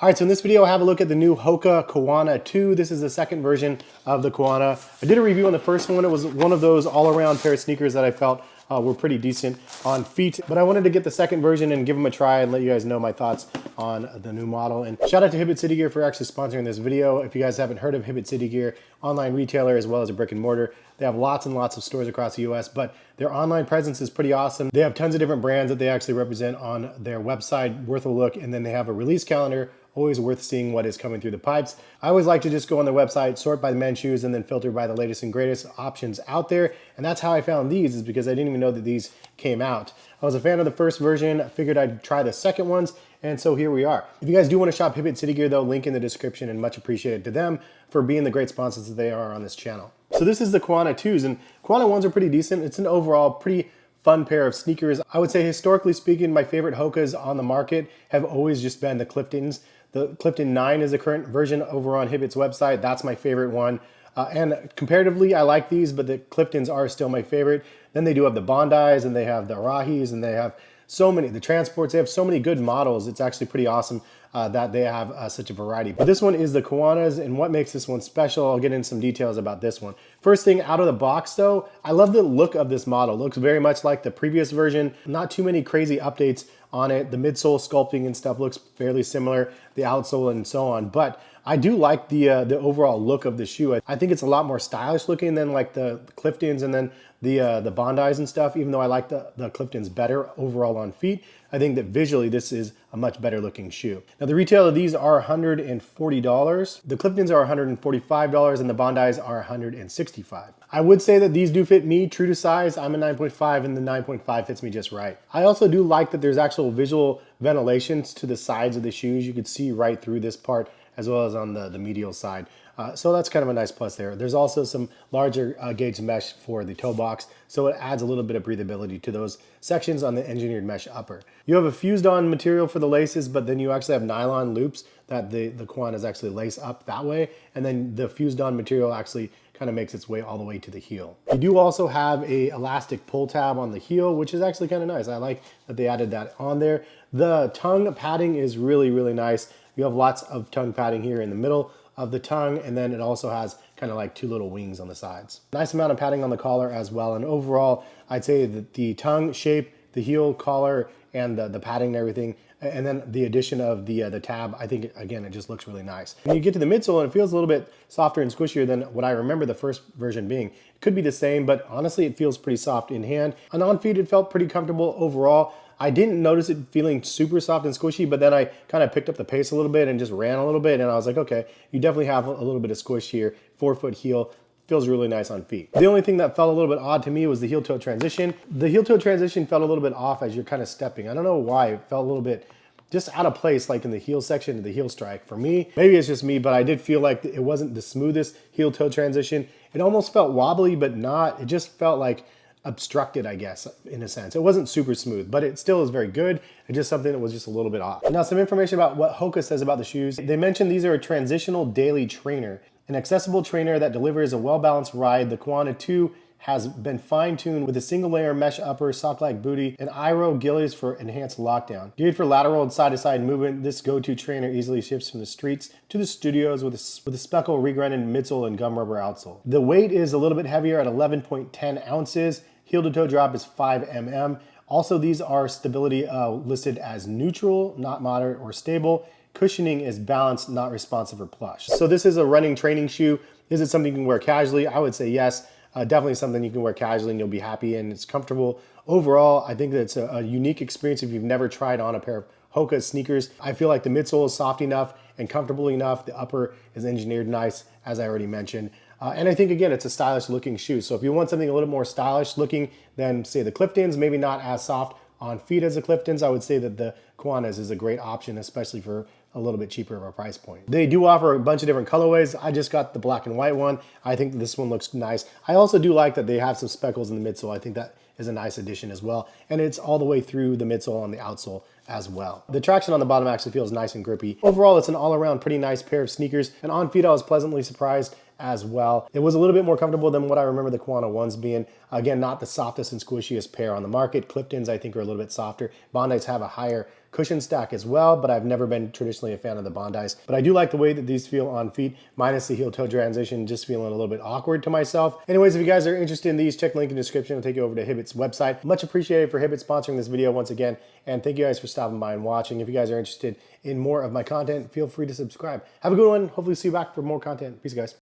All right, so in this video, I have a look at the new HOKA KAWANA 2. This is the second version of the KAWANA. I did a review on the first one. It was one of those all-around pair of sneakers that I felt were pretty decent on feet. But I wanted to get the second version and give them a try and let you guys know my thoughts on the new model. And shout out to Hibbett City Gear for actually sponsoring this video. If you guys haven't heard of Hibbett City Gear, online retailer as well as a brick and mortar. They have lots and lots of stores across the US, but their online presence is pretty awesome. They have tons of different brands that they actually represent on their website, worth a look. And then they have a release calendar, always worth seeing what is coming through the pipes. I always like to just go on their website, sort by the men's shoes, and then filter by the latest and greatest options out there. And that's how I found these, is because I didn't even know that these came out. I was a fan of the first version. I figured I'd try the second ones, and so here we are. If you guys do want to shop Hibbett City Gear though, link in the description, and much appreciated to them for being the great sponsors that they are on this channel. So this is the KAWANA 2s, and KAWANA 1s are pretty decent. It's an overall pretty fun pair of sneakers. I would say historically speaking, my favorite Hokas on the market have always just been the Cliftons. The Clifton 9 is the current version over on Hibbett's website. That's my favorite one. And comparatively, I like these, but the Cliftons are still my favorite. Then they do have the Bondis, and they have the Arahis, and they have so many, the Transports. They have so many good models. It's actually pretty awesome that they have such a variety. But this one is the KAWANAs, and what makes this one special, I'll get into some details about this one. First thing out of the box though, I love the look of this model. It looks very much like the previous version. Not too many crazy updates on it. The midsole sculpting and stuff looks fairly similar, the outsole and so on. But I do like the overall look of the shoe. I think it's a lot more stylish looking than like the Cliftons and then the Bondis and stuff, even though I like the Cliftons better overall on feet. I think that visually this is a much better looking shoe. Now the retail of these are $140. The Cliftons are $145 and the Bondis are $165. I would say that these do fit me true to size. I'm a 9.5 and the 9.5 fits me just right. I also do like that there's actual visual ventilations to the sides of the shoes. You could see right through this part as well as on the medial side. So that's kind of a nice plus there. There's also some larger gauge mesh for the toe box, so it adds a little bit of breathability to those sections on the engineered mesh upper. You have a fused on material for the laces, but then you actually have nylon loops that the KAWANAs actually lace up that way, and then the fused on material actually kind of makes its way all the way to the heel. You do also have a elastic pull tab on the heel, which is actually kind of nice. I like that they added that on there. The tongue padding is really, really nice. You have lots of tongue padding here in the middle of the tongue, and then it also has kind of like two little wings on the sides. Nice amount of padding on the collar as well, and overall, I'd say that the tongue shape, the heel collar, and the padding and everything, and then the addition of the tab, I think, again, it just looks really nice. When you get to the midsole, and it feels a little bit softer and squishier than what I remember the first version being. It could be the same, but honestly, it feels pretty soft in hand. And on feet, it felt pretty comfortable overall. I didn't notice it feeling super soft and squishy, but then I kind of picked up the pace a little bit and just ran a little bit, and I was like, okay, you definitely have a little bit of squish here. 4-foot heel, feels really nice on feet. The only thing that felt a little bit odd to me was the heel-toe transition. The heel-toe transition felt a little bit off as you're kind of stepping. I don't know why, it felt a little bit just out of place, like in the heel section of the heel strike. For me, maybe it's just me, but I did feel like it wasn't the smoothest heel-toe transition. It almost felt wobbly, but not. It just felt like obstructed, I guess, in a sense. It wasn't super smooth, but it still is very good. It's just something that was just a little bit off. Now, some information about what HOKA says about the shoes. They mentioned these are a transitional daily trainer, an accessible trainer that delivers a well-balanced ride. The KAWANA 2 has been fine-tuned with a single-layer mesh upper, sock-like booty, and Iro gillies for enhanced lockdown. Geared for lateral and side-to-side movement, this go-to trainer easily shifts from the streets to the studios with a speckle regrinded midsole and gum rubber outsole. The weight is a little bit heavier at 11.10 ounces. Heel to toe drop is 5 mm. Also, these are stability listed as neutral, not moderate or stable. Cushioning is balanced, not responsive or plush. So this is a running training shoe. Is it something you can wear casually? I would say yes. Definitely something you can wear casually and you'll be happy and it's comfortable. Overall, I think that it's a unique experience if you've never tried on a pair of HOKA sneakers. I feel like the midsole is soft enough and comfortable enough. The upper is engineered nice, as I already mentioned. And I think, again, it's a stylish looking shoe. So if you want something a little more stylish looking than, say, the Cliftons, maybe not as soft on feet as the Cliftons, I would say that the KAWANAs is a great option, especially for a little bit cheaper of a price point. They do offer a bunch of different colorways. I just got the black and white one. I think this one looks nice. I also do like that they have some speckles in the midsole. I think that is a nice addition as well. And it's all the way through the midsole on the outsole as well. The traction on the bottom actually feels nice and grippy. Overall, it's an all-around pretty nice pair of sneakers. And on feet, I was pleasantly surprised as well. It was a little bit more comfortable than what I remember the Kawana 1s being. Again, not the softest and squishiest pair on the market. Cliftons, I think, are a little bit softer. Bondis have a higher cushion stack as well, but I've never been traditionally a fan of the Bondis. But I do like the way that these feel on feet, minus the heel-toe transition, just feeling a little bit awkward to myself. Anyways, if you guys are interested in these, check the link in the description. It'll take you over to Hibbet's website. Much appreciated for Hibbet sponsoring this video once again, and thank you guys for stopping by and watching. If you guys are interested in more of my content, feel free to subscribe. Have a good one. Hopefully see you back for more content. Peace, guys.